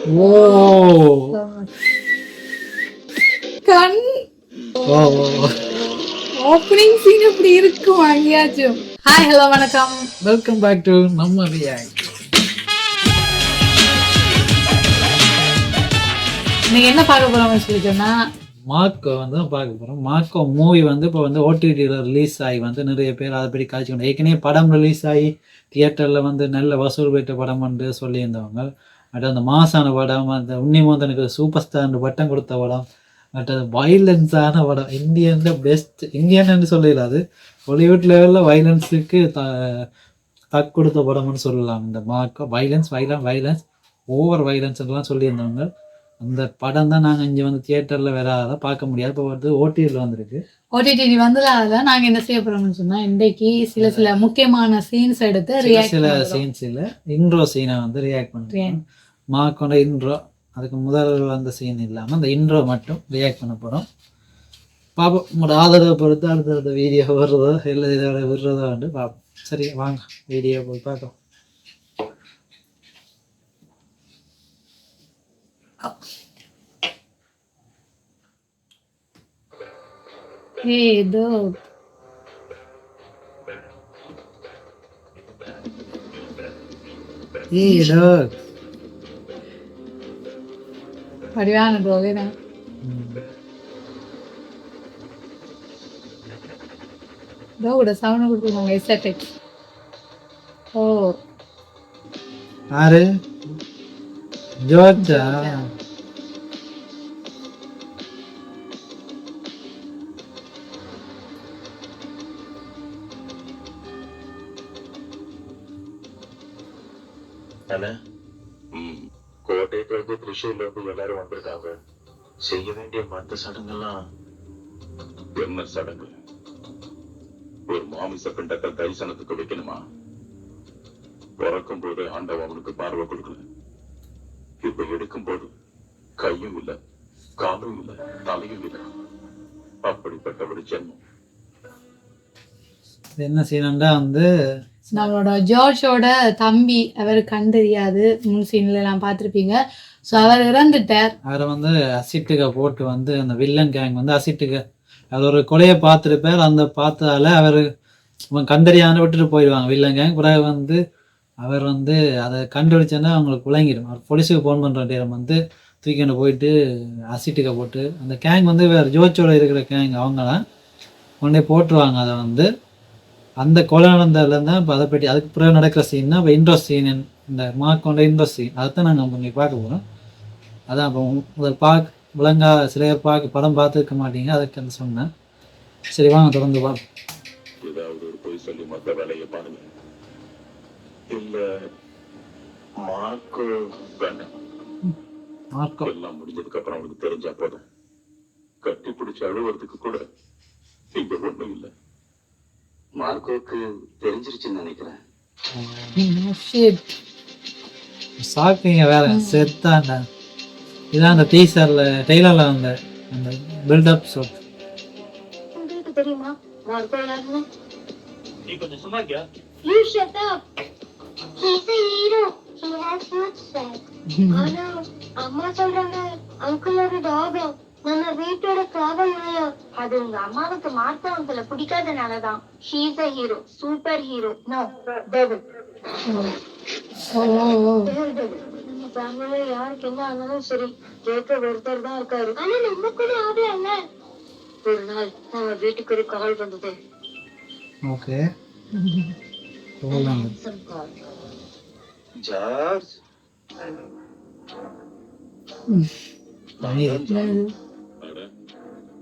ஓ கண் ஓ opening scene இப்படி இருக்கும் அங்கேயாச்சும். ஹாய் ஹலோ வணக்கம். வெல்கம் பேக் டு நம்ம ரியாக்ட். இன்னைக்கு என்ன பார்க்க போறோம்னு சொல்லி சொன்னா மார்க்கோ வந்து தான் பார்க்க போகிறோம். மார்க்கோ மூவி வந்து இப்போ வந்து ஓடிடியில் ரிலீஸ் ஆகி வந்து நிறைய பேர் அதை பற்றி காய்ச்சிக்கணும். ஏற்கனவே படம் ரிலீஸ் ஆகி தியேட்டரில் வந்து நல்ல வசூல் பெற்ற படம் வந்து சொல்லியிருந்தவங்க. பட் அந்த மாசான படம், அந்த உன்னிமோந்தனுக்கு சூப்பர் ஸ்டார் பட்டம் கொடுத்த படம், பட் அது வைலன்ஸான படம். இந்தியன் பெஸ்ட் இந்தியன்னு சொல்லலாது, ஹாலிவுட் லெவலில் வைலன்ஸுக்கு தக் கொடுத்த படம்னு சொல்லலாம். இந்த மார்க்கோ வைலன்ஸ் ஓவர் வைலன்ஸ்லாம் சொல்லியிருந்தவங்க. அந்த படம் தான் நாங்கள் இங்கே வந்து தியேட்டரில் வேற பார்க்க முடியாது. இப்போ வந்து ஓடிடியில் வந்திருக்கு. ஓடிடி வந்ததால நாங்கள் என்ன செய்ய போறோம்னு சொன்னா இன்றைக்கு சில முக்கியமான சீன்ஸ் எடுத்து சில சீன்ஸ் இல்லை, இன்ட்ரோ சீனை வந்து ரியாக்ட் பண்ணுறேன். மார்க்கோட இன்ட்ரோ, அதுக்கு முதல் வந்த சீன் இல்லாமல் அந்த இன்ட்ரோ மட்டும் ரியாக்ட் பண்ண போகிறோம். பார்ப்போம், உங்களோட ஆதரவை பொறுத்து அடுத்தடுத்த வீடியோ வர்றதோ இல்லை இதோட விடுறதோ வந்து பார்ப்போம். சரி வாங்க வீடியோ போய் பார்க்கலாம். ஏதோ படிவான ரோகனா கூட சவுண்ட் கொடுத்துருவாங்க. எஸ்எஃப்எக்ஸ். ஓ யாரு? ஜோர்ஜா. கோட்டைக்கு திருஷூர்ல இருந்து எல்லாரும் வந்திருக்காங்க. செய்ய வேண்டிய மற்ற சடங்கெல்லாம் என்ன சடங்கு? ஒரு மாமிச பிண்டத்தை தரிசனத்துக்கு வைக்கணுமா? பிறக்கும் போது ஆண்டவன் அவனுக்கு பார்வை கொடுக்கல. இப்ப எடுக்கும் போது கையும் இல்லை, காலும் இல்லை, தலையும் இல்லை. அப்படிப்பட்ட ஒரு ஜென்மம். என்ன சீனண்டா வந்து நம்மளோட ஜார்ஜோட தம்பி, அவர் கண்டறியாது முன் சீன்ல எல்லாம் பார்த்துருப்பீங்க. ஸோ அவர் இறந்துட்டார். அவரை வந்து அசிட்டுக போட்டு வந்து அந்த வில்லன் கேங் வந்து அசிட்டுக அவர் ஒரு கொலையை பார்த்துருப்பார். அந்த பார்த்ததால அவர் கண்டறியாத விட்டுட்டு போயிடுவாங்க வில்லன் கேங். பிறகு வந்து அவர் வந்து அதை கண்டுபிடிச்சோன்னா அவங்களுக்கு விளங்கிடும். அவர் போலீஸுக்கு ஃபோன் பண்ணுற நேரம் வந்து தூக்கிட்டு போயிட்டு அசிட்டுக போட்டு அந்த கேங் வந்து வேறு ஜோர்ஜோட இருக்கிற கேங் அவங்களாம் கொண்டே போட்டுருவாங்க. அதை வந்து அந்த கொலை நடந்ததுலேருந்து தான் இப்போ அதை பற்றி அதுக்கு பிறகு நடக்கிற சீன் தான் இப்போ இன்ட்ரெஸ்ட் சீன். இந்த மார்க்கோட இன்ட்ரெஸ்ட் சீன் அதைத்தான் நாங்கள் இங்கே பார்க்க போகிறோம். அதான் இப்போ முதல் விளங்கா சில பேர் படம் பார்த்துருக்க மாட்டீங்க, அதுக்கு அந்த சொன்னேன். சரி வாங்க தொடர்ந்து பார்ப்போம். ஏதாவது ஒரு பொய் சொல்லி மற்ற வேலையை பாருங்க. இல்ல மார்க்கோ வேண்டாம். மார்க்கோ எல்லாம் முடிஞ்சதுக்கு அப்புறம் அவனுக்கு தெரிஞ்சா போதும். கட்டி பிடிச்சி அழுவறதுக்கு கூட இங்க ஒண்ணும் இல்லை. மார்க்கோக்கு தெரிஞ்சிருச்சுன்னு நினைக்கிறேன். சாப்பிட்டீங்க வேற செத்தாண்டா. இதான் அந்த டீசர்ல டெய்லர்ல வந்த அந்த பில்டப் ஷாட். உங்களுக்கு தெரியுமா மார்க்கோ யாருன்னு? நீ கொஞ்சம் சும்மா இருக்கியா? You shut up. He's a hero. He has huge strength. ஆனா அம்மா சொல்றாங்க அங்கிள் ஒரு டாகம். நம்ம வீட்டோட காவல் நாயா. அது உங்க அம்மாவுக்கு Marco அங்கிள பிடிக்காதனாலதான். He is a hero. Super hero. No, devil. நம்ம ஃபேமிலில யாருக்கு என்ன ஆனாலும் சரி கேட்க ஒருத்தர் தான் இருக்காரு. ஆனா நம்ம கூட யாரும் இல்ல. ஒரு நாள் நம்ம வீட்டுக்கு ஒரு கால் வந்தது. ஓகே ஜார்ஜ்,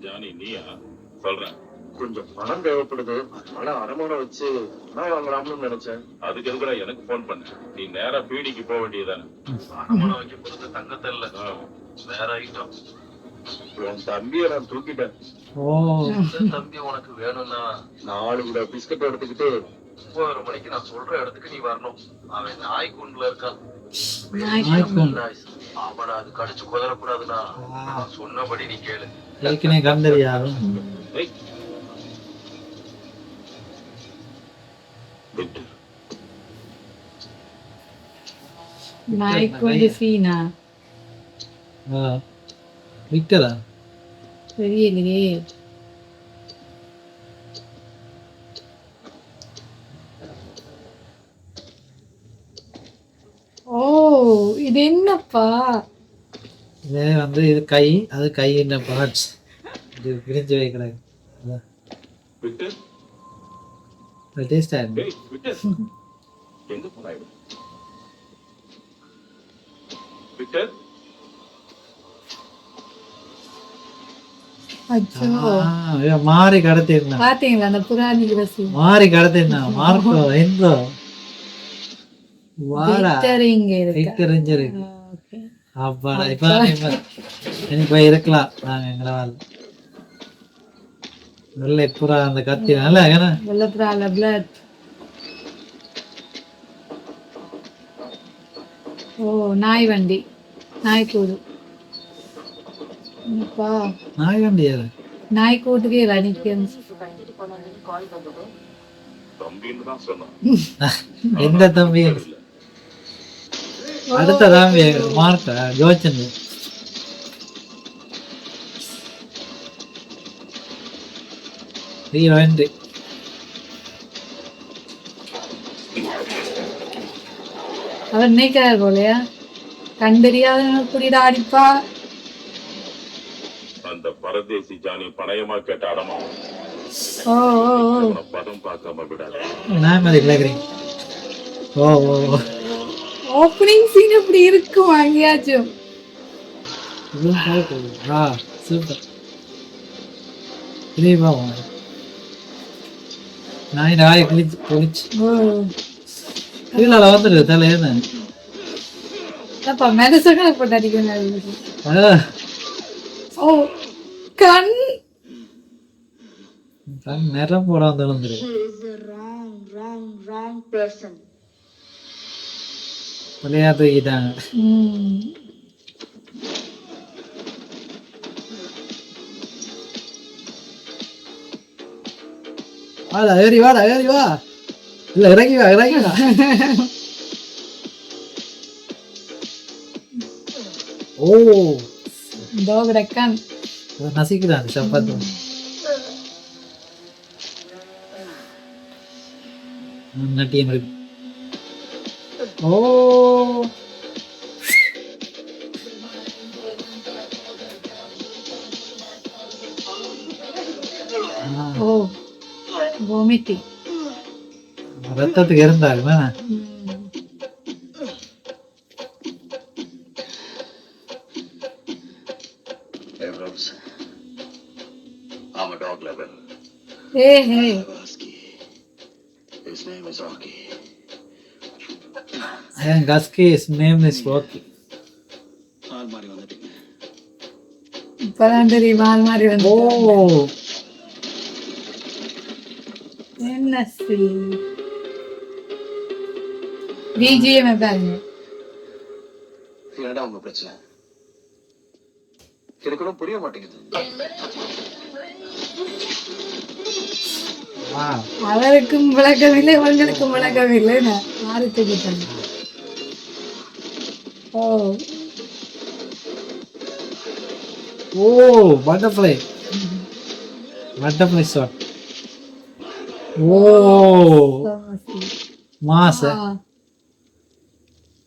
ஜானி நீயா? சொல்றேன், கொஞ்சம் பணம் தேவைப்படுது, அதனால அரைமணை வச்சு நான் வாங்கலாம்னு நினைச்சேன். அதுக்கு எதுக்குடா எனக்கு போன் பண்ண? நீ நேரா பீடிக்கு போக வேண்டியதானே. அரைமணை வைக்க போறது தங்கத்தை இல்ல, வேற ஐட்டம். உன் தம்பியை நான் தூக்கிட்டேன். தம்பி உனக்கு வேணும்னா 4 கிலோ பிஸ்கட் எடுத்துக்கிட்டு 9 மணிக்கு நான் சொல்ற இடத்துக்கு நீ வரணும். அவன் நாய்க்குண்டுல இருக்கான். அவனை அது கடிச்சு குதறக்கூடாதுன்னா சொன்னபடி நீ கேளு. Like the Fina. விக்டரா? தெரியலையே. ஓ, இது என்னப்பா? இது வந்து இது கை, அது கையின் பார்ட்ஸ். இது பிரிஞ்சு வைக்கிறாங்க. விக்டர், டேஸ்டா இருக்கு. டேய் விக்டர், எங்க போனாய் விக்டர்? அச்சோ, மாறி கடத்திருந்தான். பாத்தீங்களா அந்த புராணி ரசி மாறி கடத்திருந்தான். மார்க்கோ எந்தோ வாடா விக்டர் இங்க இருக்கா. விக்டர் இங்க இருக்கு. ஓகே. அப்பாடா இப்ப இனி போய் இருக்கலாம். நாங்க எங்களை வாழ் வெள்ளை புறா அந்த கத்தி நல்லா ஏன்னா வெள்ளப்புறால பிளட். ஓ, நாய் வண்டி, நாய்க்கூடு. என்னப்பா நாய் வண்டியாது. நாய்க்கூட்டுக்கே இல்லை நிற்கும். தம்பின்னு தான் சொன்னான். எந்த தம்பி? அடுத்த தம்பி மார்க்கா ஜோச்சன். வந்து அவர் நினைக்கிறார் போலையா, கண்டறியாத புரியுதா அடிப்பா. அந்த பரதேசி ஜானி பணயமா கேட்ட அடமா ஓ ஓ ஓ, பதம் பார்க்காம விடாது. நான் மாதிரி இல்லைக்கிறேன். ஓ ஓ ஓப்பனிங் சீன் அப்படி இருக்கும் அங்கேயாச்சும். சூப்பர். இதேவா நாய் கிழிச்சு பொழிச்சு ஓ, கீழே வந்துடுது தலையேன்னு. அப்பா மெதசக்கனை போட்டு அடிக்கணும். ஓ, கண் நிறம் போட வந்து விழுந்துரு. விளையா தூக்கிட்டாங்க. வாடா ஏறி வாடா ஏறி வா. இல்ல இறங்கி வா இறங்கி வா. ஓ டோகடக்கன் நசிக்கிறான் சப்பாத்து. நட்டியம் இருக்கு. ஓ ஓ, vomiting. ரத்தத்துக்கு இருந்தாலுமே I'm a dog lover. Hey, hey. His name is Rocky. And Gusky's name is Rocky. மாறி வந்துட்டீங்க. இப்பதான் தெரியும் ஆள் மாதிரி வந்து. ஓ என்ன பிஜிஎம் பாருங்க. என்னடா உங்க பிரச்சனை? எனக்கு ஒன்றும் புரிய மாட்டேங்குது. அவருக்கும் விளக்கவில்லை, இவங்களுக்கும் விளக்கவில்லை. மாறி தூக்கிட்டாங்க. ஓ ஓ பட்டர்ஃப்ளை பட்டர்ஃப்ளை ஷாட். ஓ மாச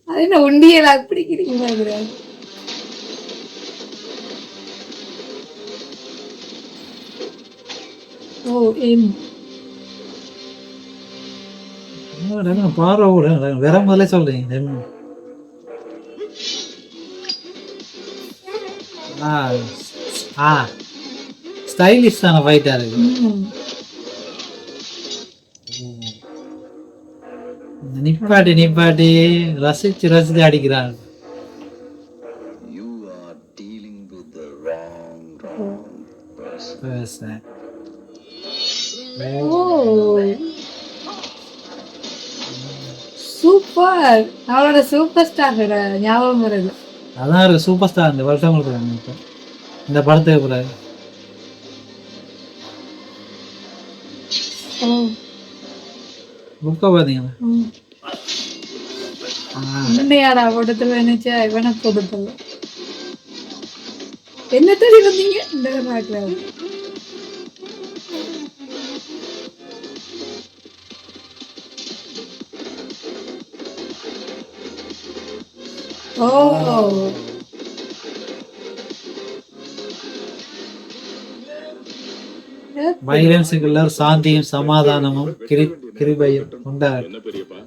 அது என்ன உண்டியல் அப்படிங்கிறீங்க? ஓ எம் பார்வை கூட வேற முதல்ல சொல்றீங்க. ஸ்டைலிஷான ஃபைட்டா இருக்கு. நிப்பாட்டி நிப்பாட்டி ரசிச்சு ரசிச்சு அடிக்கிறாங்க. You are dealing with the wrong person. Super. அவளோட சூப்பர் ஸ்டார் ஞாபகம் வருது. அதான் ஒரு சூப்பர் ஸ்டார் இந்த வருஷம் கொடுக்குறாங்க இந்த படத்துக்கு பிறகு. புக்கை பார்த்தீங்களா? உண்மையாடா கொடுத்துல நினைச்சா இவனை கொடுத்தல. என்ன தேடி வந்தீங்க இந்த பார்க்கலாம். ஓ வைலன்ஸுக்குள்ள சாந்தியும் சமாதானமும் கிருபையும் உண்டாகும். என்ன பெரியப்பா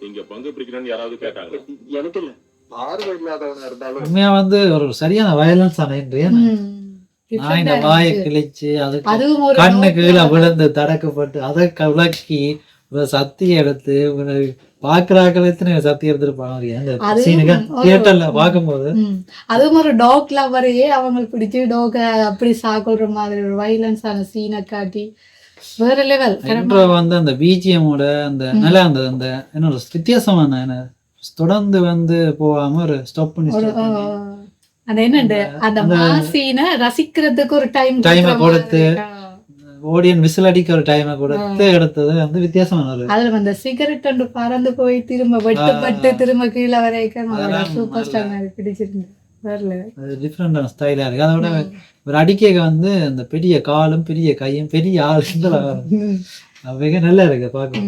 இங்க பங்கு பிடிக்கணும்னு யாராவது கேட்டாங்க? எனக்கு இல்ல, பார்வை இல்லாதவனா இருந்தாலும் உண்மையா வந்து ஒரு சரியான வயலன்ஸ் ஆன நான் இந்த வாயை கிழிச்சு அதுக்கு அதுவும் ஒரு கண்ணு கீழே விழுந்து தடக்கப்பட்டு அதை விளக்கி சத்தி எடுத்து பாக்குறாக்கள் எத்தனை சத்தி எடுத்துருப்பாங்க தியேட்டர்ல பார்க்கும்போது. அதுவும் ஒரு டாக் லவரையே அவங்க பிடிச்சி டாக அப்படி சாக்குற மாதிரி ஒரு வைலன்ஸான சீனை காட்டி வேற லெவல். வந்து அந்த பிஜிஎம்மோட அந்த நல்ல அந்த அந்த என்ன வித்தியாசமான என்ன தொடர்ந்து வந்து போகாம ஒரு ஸ்டாப் பண்ணி அந்த என்னண்டு அந்த மாசீனை ரசிக்கிறதுக்கு ஒரு டைம் கொடுத்து ஓடியன் விசில் அடிக்க ஒரு டைமை கொடுத்து எடுத்தது வந்து வித்தியாசமான ஒரு அதுல அந்த சிகரெட் ஒன்று பறந்து போய் திரும்ப வெட்டுப்பட்டு திரும்ப கீழே வரைக்கும் சூப்பர் ஸ்டார் மாதிரி பிடிச்சிருந்து வரல. அது டிஃப்ரெண்டான ஸ்டைலா இருக்கு. அதோட ஒரு அடிக்கைக்கு வந்து அந்த பெரிய காலும் பெரிய கையும் பெரிய ஆளும் மிக நல்லா இருக்கு பார்க்க.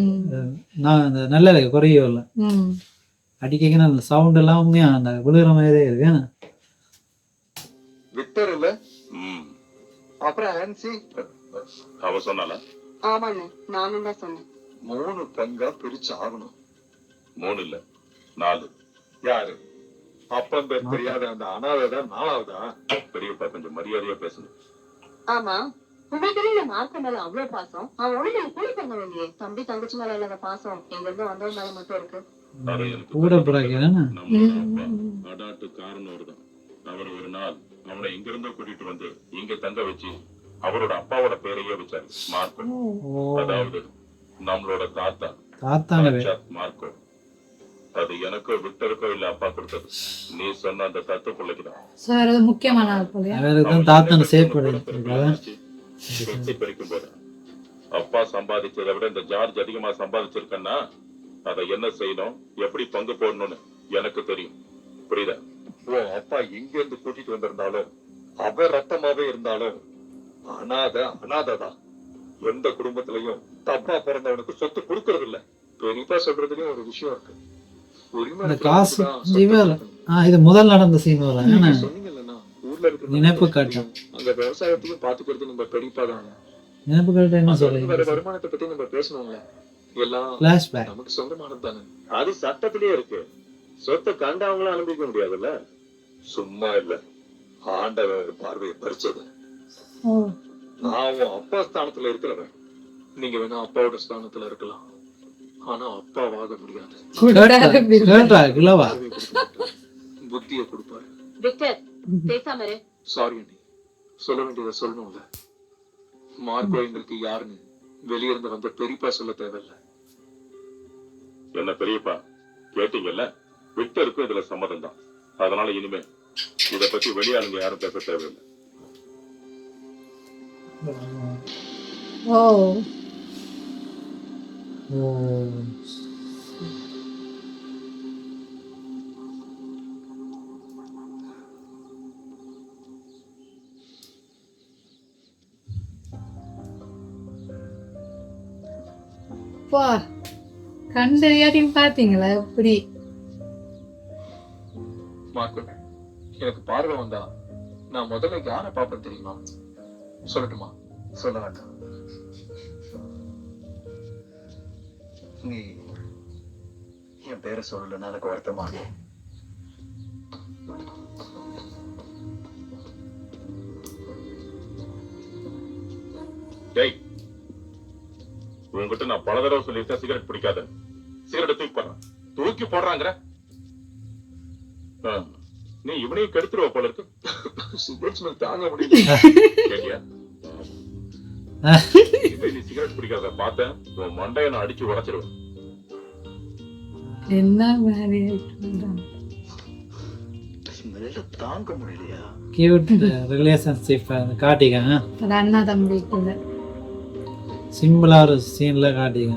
நான் அந்த நல்லா இருக்கு குறையோ இல்லை அடிக்கைக்கு நல்ல சவுண்ட் எல்லாம் உண்மையா அந்த விழுகிற மாதிரியே இருக்கு. விக்டர் இல்ல, அப்புறம் ஆன்சி அவ சொன்னால ஆமாண்ணே, நானும் தான் சொன்னேன். 3 பங்கா பிரிச்சு ஆகணும். 3 இல்ல 4. யாரு அப்பன் பேர் தெரியாத அந்த அனாதைதான் 4வதா? பெரியப்பா கொஞ்சம் மரியாதையா பேசணும். ஆமா, உங்களுக்கு என்ன மார்க்க மேல அவ்வளவு பாசம்? அவன் ஒண்ணு கூலி பண்ண வேண்டியே. தம்பி தங்கச்சி மேல இல்லாத பாசம் எங்க இருந்து வந்தவங்க மேல மட்டும் இருக்கு. கூட பிறகு அடாட்டு காரணம் ஒருதான். அவர் ஒரு நாள் அவனை இங்க இருந்து கூட்டிட்டு வந்து இங்க தங்க வச்சு அவரோட அப்பாவோட பேரையே வச்சாரு, மார்க்கோ. அதாவது நம்மளோட தாத்தா மார்க்கோ. அது எனக்கோ விக்டருக்கோ இல்ல அப்பா கொடுத்தது. நீ சொன்ன அந்த தத்து பிள்ளைக்குதான் முக்கியமான பறிக்கும் போது அப்பா சம்பாதிச்சதை விட இந்த ஜார்ஜ் அதிகமா சம்பாதிச்சிருக்கேன்னா அதை என்ன செய்யணும், எப்படி பங்கு போடணும்னு எனக்கு தெரியும். புரியுதா? ஓ அப்பா எங்க இருந்து கூட்டிட்டு வந்திருந்தாலும் அவ ரத்தமாவே இருந்தாலும் அனாதைதான். எந்த குடும்பத்திலையும் தப்பா பிறந்தவனுக்கு சொத்து கொடுக்கறது இல்ல. பெரியப்பா சொல்றதுலயும் ஒரு விஷயம் இருக்கு. காசு இது முதல் நடந்த சீன் சொன்னீங்கல்லன்னா ஊர்ல இருக்கிற நினைப்பு காட்டும் அந்த விவசாயத்தையும் பாத்துக்கிறது நம்ம பெரியப்பா தான். நினைப்பு காட்டும் என்ன சொல்றீங்க? வருமானத்தை பத்தி நம்ம பேசணும்ல, எல்லாம் நமக்கு சொந்தமானது தானே. அது சட்டத்திலேயே இருக்கு. சொத்தை கண்டவங்களும் அனுபவிக்க முடியாதுல்ல. சும்மா இல்ல, ஆண்டவர் பார்வையை பறிச்சது. நான் அப்பா ஸ்தானத்துல இருக்கிறவன். நீங்க வேணா அப்பாவோட ஸ்தானத்துல இருக்கலாம், ஆனா அப்பாவாக முடியாது. புத்திய கொடுப்பாரு. சாரி அண்ணி, சொல்ல வேண்டியதை சொல்லணும்ல. மார்க்கோ எங்களுக்கு யாருன்னு வெளியிருந்து வந்த பெரியப்பா சொல்ல தேவையில்லை. என்ன பெரியப்பா கேட்டீங்கல்ல, விக்டருக்கும் இதுல சம்மதம் தான். அதனால இனிமே இத பத்தி வெளியாளுங்க யாரும் பேச தேவையில்லை. கண்டறியாட்டின்னு பாத்தீங்களா எப்படி? எனக்கு பார்வை வந்தா நான் முதல்ல யார பாப்பேன் தெரியுமா? சொல்லட்டுமா? சொல்ல வேண்டாம். நீ என் பேரை சொல்லலன்னா எனக்கு வருத்தமா இருக்கும். உங்ககிட்ட நான் பல தடவை சொல்லியிருக்கேன் சிகரெட் பிடிக்காத. சிகரெட் தூக்கி போடுறாங்கிற நீ இவனையும் கெடுத்துருவ போல இருக்கு. சிகரெட் தாங்க முடியல. நீ சிகரெட் பிடிக்காத பார்த்தேன், உன் மண்டைய நான் அடிச்சு உடைச்சிருவேன். என்ன தாங்க முடியலையா? Cute relationship காட்டிங்க. அண்ணா தம்பிக்குள்ள சிம்பிளா ஒரு சீன்ல காட்டிங்க.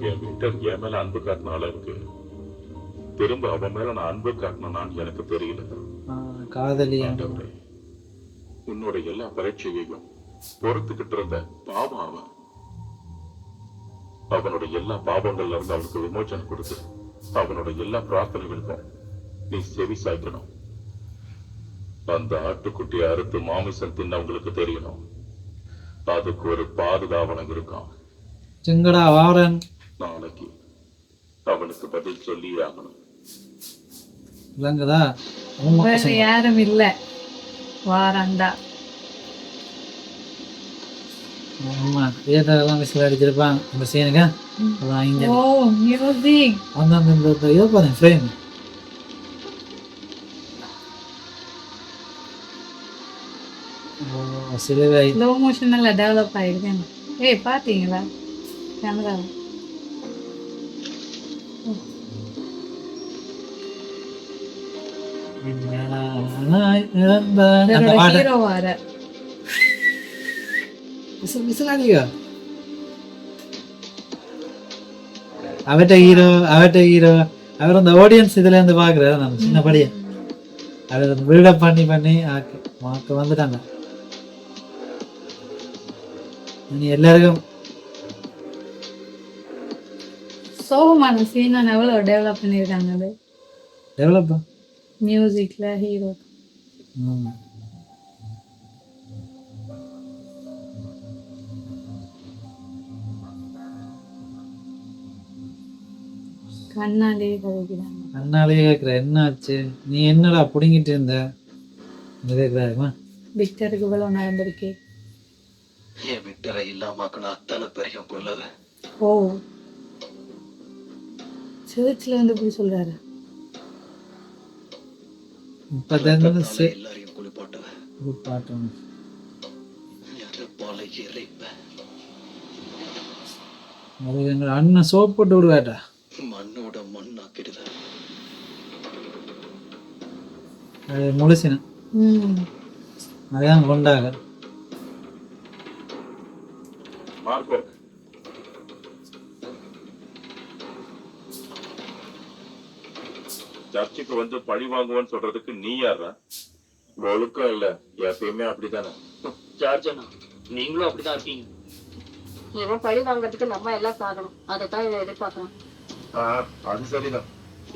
என் விக்டர் என் மேல அன்பு காட்டின அளவுக்கு திரும்ப அவன் மேல நான் அன்பு காட்டினான்னு எனக்கு தெரியல. காதலி. ஆண்டவரே, உன்னோட எல்லா பரீட்சையையும் பொறுத்துக்கிட்டு இருந்த பாவம் அவன். அவனோட எல்லா பாவங்கள்ல இருந்து அவனுக்கு விமோச்சனம் கொடுத்து அவனோட எல்லா பிரார்த்தனைகளுக்கும் நீ செவி சாய்க்கணும். அந்த ஆட்டுக்குட்டியை அறுத்து மாமிசம் தின்னவங்களுக்கு தெரியணும், அதுக்கு ஒரு பாதுகாவலன் இருக்கான். சிங்கடா வாரன். நாளைக்கு அவனுக்கு பதில் சொல்லி ஆகணும். இல்லைங்கதா வேற யாரும் இல்ல, வாராண்டா. ஆமா, தியேட்டர்லாம் விசில் அடிச்சிருப்பாங்க இந்த சீனுக்கு. அதான் இங்க ஓ மியூசிக். அந்த இதை பாருங்க ஃப்ரேம். சிலுவை ஸ்லோ மோஷன் நல்லா டெவலப் ஆயிருக்கு. ஏய் பாத்தீங்களா கேமரா? அந்த பாட்டு ஹீரோ வார விசில் அடிக்கா. அவட்ட ஹீரோ அவர் அந்த ஆடியன்ஸ் இதுல இருந்து பாக்குறாரு. நான் சின்னபடியா அவர் பில்டப் பண்ணி மாக்கு வந்துட்டாங்க. இனி எல்லாருக்கும் சோகமான சீனை எவ்வளவு டெவலப் பண்ணிருக்காங்க. அது டெவலப் மியூசிக்ல ஹீரோ. கண்ணாலே கதைக்கிறாங்க. கண்ணாலேயே கேட்குற என்ன ஆச்சு, நீ என்னடா புடுங்கிட்டு இருந்த கேட்குறாருமா. விக்டருக்கு இவ்வளவு நடந்திருக்கு. என் விக்டரை இல்லாமக்கணும் அத்தனை பெரிய கொள்ளது. ஓ சர்ச்ல வந்து இப்படி சொல்றாரு. இப்போ தெரிஞ்சது எல்லாரையும் குளிப்பாட்டுவேன், பாட்டம் நெருப்பால எரிப்பேன், அது எங்கள் அண்ணன் சோப் போட்டு விடுவாட்டா. மண்ணோட மண்ணாக்கிடுவேன். அது முழுசின அதான் கொண்டாக. மார்க்கோ, சர்ச்சுக்கு வந்து பழி வாங்குவான்னு சொல்றதுக்கு நீ யாரா? ஒழுக்கம் இல்ல, எப்பயுமே அப்படித்தானே. ஜார்ஜனா, நீங்களும் அப்படிதான் இருக்கீங்க. இவன் பழி வாங்குறதுக்கு நம்ம எல்லாம் சாகணும், அதைத்தான் இவன் எதிர்பார்க்கறான். அது சரிதான்.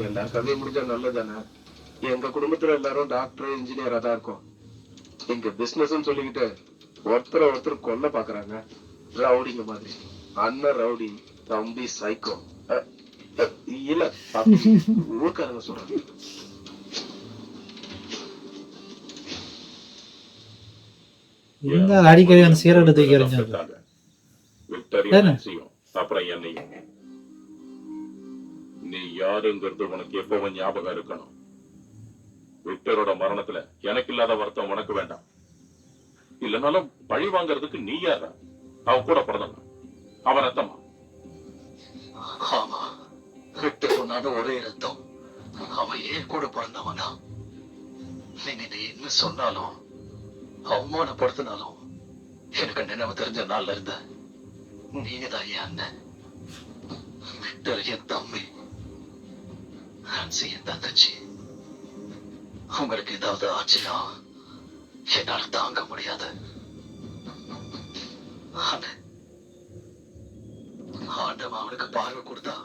எல்லா கதையும் முடிஞ்சா நல்லதானே. எங்க குடும்பத்துல எல்லாரும் டாக்டர் இன்ஜினியரா தான் இருக்கும். இங்க பிசினஸ் சொல்லிக்கிட்டு ஒருத்தர் கொல்ல பாக்குறாங்க. ரவுடிங்க மாதிரி. அண்ணன் ரவுடி, தம்பி சைக்கோ. இல்ல ஊர்க்காரங்க சொல்றாங்க. இந்த அடிக்கடி வந்து சீரடு தூக்கி எறிஞ்சாங்க. அப்புறம் என்னையும். நீ யாருங்கிறது உனக்கு எப்பவும் ஞாபகம் இருக்கணும். விக்டரோட மரணத்துல எனக்கு இல்லாத வருத்தம் உனக்கு வேண்டாம். இல்லைனாலும் பழி வாங்கறதுக்கு நீ யாரா? அவன் கூட பிறந்தவன், அவன் ரத்தமா? ஆமா, விக்டர் சொன்னாலும் ஒரே ரத்தம். அவன் ஏன் கூட பிறந்தவனா? நீங்க என்ன சொன்னாலும் அவமானப்படுத்தினாலும் எனக்கு நினைவு தெரிஞ்ச நாள்ல இருந்த நீங்க தான் என் அண்ணன். விக்டர் என் தம்பி, ஹான்சி என் தங்கச்சி. உங்களுக்கு ஏதாவது ஆச்சுன்னா என்னால தாங்க முடியாது. ஆண்டவன் அவனுக்கு பார்வை கொடுத்தா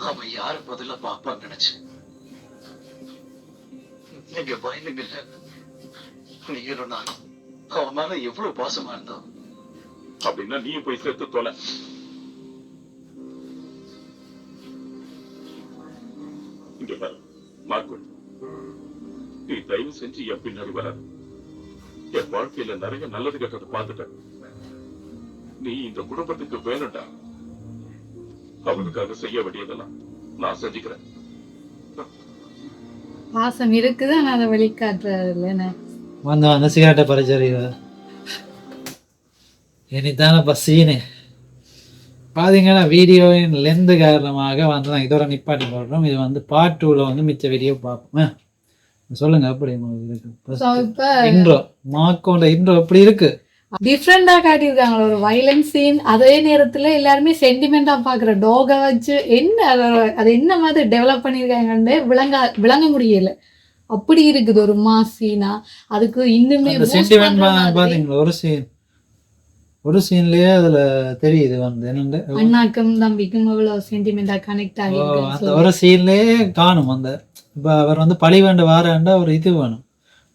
அவன் யாரு முதல்ல பாப்பான்னு நினைச்சு நீங்க பயந்துங்க. நீங்களும் நானும் அவன் மேல எவ்வளவு பாசமா இருந்தோம். அப்படின்னா நீ போய் சேர்த்து தொலை. இங்க பாரு மார்க்கோ, நீ தயவு செஞ்சு என் பின்னாடி வராது. என் வாழ்க்கையில நிறைய நல்லது கெட்டதை பார்த்துட்டேன். நீ இந்த குடும்பத்துக்கு வேணும்டா. அவனுக்காக செய்ய வேண்டியதெல்லாம் நான் செஞ்சுக்கிறேன். பாசம் இருக்குது, ஆனா அதை வெளிக்காட்டுறாரு இல்லைன்னு வந்து சிகரெட்டை பறிச்சறிவ. இனிதானப்பா சீனு பார்த்தீங்கன்னா வீடியோவின் லென்த்து காரணமாக வந்து நான் இதோட நிப்பாட்டி போடுறோம். இது வந்து பார்ட் 2ல வந்து மிச்ச வீடியோ பார்ப்போம். சொல்லுங்க அப்படி இருக்கு இன்ட்ரோ, மார்க்கோட இன்ட்ரோ எப்படி இருக்கு? டிஃப்ரெண்டா காட்டியிருக்காங்க ஒரு வயலன்ஸ் சீன். அதே நேரத்துல எல்லாருமே சென்டிமெண்டா பாக்குற டாக வச்சு என்ன அது என்ன மாதிரி டெவலப் பண்ணிருக்காங்கன்னு விளங்க முடியல. அப்படி இருக்குது ஒரு மாஸ் சீனா. அதுக்கு இன்னுமே அந்த boost சென்டிமெண்ட் பண்ற மாதிரி. பாத்தீங்களா ஒரு சீன்லயே அதுல தெரியுது வந்து என்னண்டு அண்ணாக்கும் தம்பிக்கும் எவ்வளவு சென்டிமெண்டா கனெக்ட் அந்த ஆகிருக்கு. ஒரு சீன்லயே காணும் அந்த இப்ப அவர் வந்து பழி வேண்ட வாரேன்டா ஒரு இது வேணும்.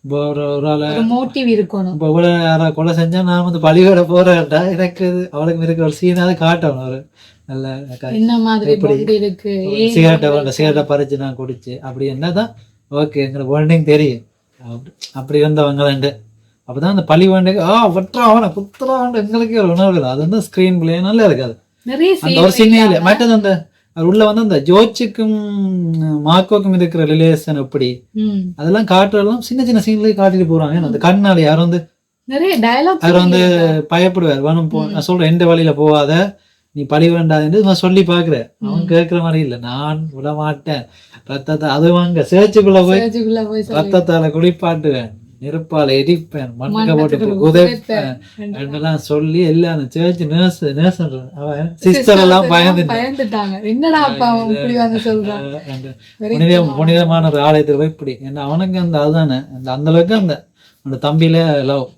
இப்போ ஒரு ஆளை ஒரு மோட்டிவ் இருக்கணும். இப்போ இவ்வளோ யாராவது கொலை செஞ்சா நான் வந்து பழி வேட போறேன்டா எனக்கு அவளுக்கு இருக்கிற ஒரு சீனாவது காட்டணும். ஒரு நல்ல என்ன மாதிரி எப்படி bond இருக்கு, ஏன் சிகரெட்டை பறிச்சு நான் குடிச்சு அப்படி என்னதான் ஓகே எங்களை பாண்டிங் தெரியும். அப்படி இருந்தவங்க அப்பதான் அந்த பழி வேண்ட வெட்டுறா அவனை குத்துறான் எங்களுக்கு ஒரு உணர்வு இல்லை. அது வந்து ஸ்கிரீன் பிளே நல்லா இருக்காது. நிறைய அந்த ஒரு சீனே இல்லை. மற்றது அந்த உள்ள வந்து அந்த ஜோர்ஜுக்கும் மார்க்கோக்கும் இருக்கிற ரிலேஷன் எப்படி ம். அதெல்லாம் காட்டுறதெல்லாம் சின்ன சின்ன சீன்லயே காட்டிட்டு போறாங்க. அந்த கண்ணால யாரும் வந்து நிறைய டயலாக் அவர் வந்து பயப்படுவார். வேணும் நான் சொல்றேன் எந்த வழியில போகாத நீ பழி வேண்டாதுன்னு நான் சொல்லி பாக்குறேன். அவன் கேட்கிற மாதிரி இல்லை. நான் விட மாட்டேன் ரத்தத்தை அது வாங்க சேர்ச்சுக்குள்ள போய் போய் ரத்தத்தால குளிப்பாட்டுவேன் நெருப்பால எரிப்பேன் மண்ணுக்க போட்டு உதைப்பேன் என்றெல்லாம் சொல்லி எல்லாம் அந்த சேர்ச்சு நேர்ஸ் அவன் சிஸ்டர் எல்லாம் பயந்துட்டாங்க. என்னடா அப்பா அவன் இப்படி வந்து சொல்றான். புனிதமான ஒரு ஆலயத்துல போய் இப்படி ஏன்னா அவனுக்கு அந்த அதுதானே அந்த அளவுக்கு அந்த தம்பியில லவ்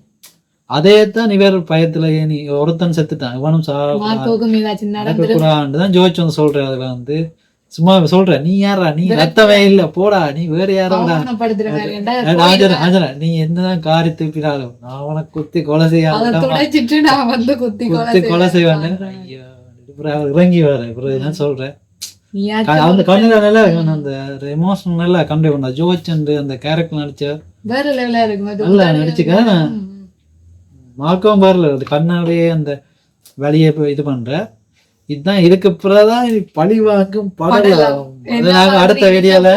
அதே தான் இவர் பயத்துல நீ ஒருத்தன் செத்துட்டான் இவனும் மார்க்கோக்கும் ஏதாச்சும் தான் ஜோதிச்சு வந்து சொல்றேன். அதுல வந்து சும்மா சொல்ற நீ யாரா நீ ரத்தமே இல்ல போடா நீ வேற யாரோடா நீ என்னதான் காரி திருப்பினாலும் நான் அவனை குத்தி கொலை செய்ய கொலை செய்வாங்க. இறங்கி வர சொல்றேன் அந்த கண்ணுல நல்லா அந்த எமோஷன் நல்லா கண்டு பண்ண ஜோச்சண்டு அந்த கேரக்டர் நடிச்ச வேற லெவலா இருக்கு நல்லா நடிச்சுக்க மார்க்கவும் வரல அந்த கண்ணாலேயே அந்த வழியை இது பண்ற இதுதான் இதுக்கு பிறகுதான் பழி வாங்கும் படலாம். நாங்க அடுத்த வீடியோல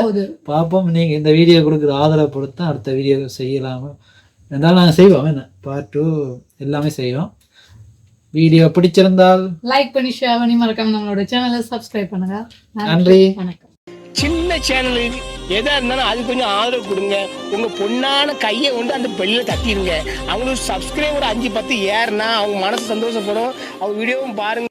பார்ப்போம். நீங்க இந்த வீடியோ கொடுக்குற ஆதரவு பொறுத்து அடுத்த வீடியோ செய்யலாம என்றாலும் நாங்க செய்வோம். என்ன பார்ட் 2 எல்லாமே செய்வோம். வீடியோ பிடிச்சிருந்தால் லைக் பண்ணி ஷேர் பண்ணி மறக்காம நம்மளோட சேனலை சப்ஸ்கிரைப் பண்ணுங்க. நன்றி. வணக்கம். சின்ன சேனல் எதா இருந்தாலும் அது கொஞ்சம் ஆதரவு கொடுங்க. உங்க பொண்ணான கையை கொண்டு அந்த பெல்லில தட்டிடுங்க. அவங்களுக்கு சப்ஸ்கிரைபர் 5-10 ஏறுனா அவங்க மனசு சந்தோஷப்படும். அவங்க வீடியோவும் பாருங்க.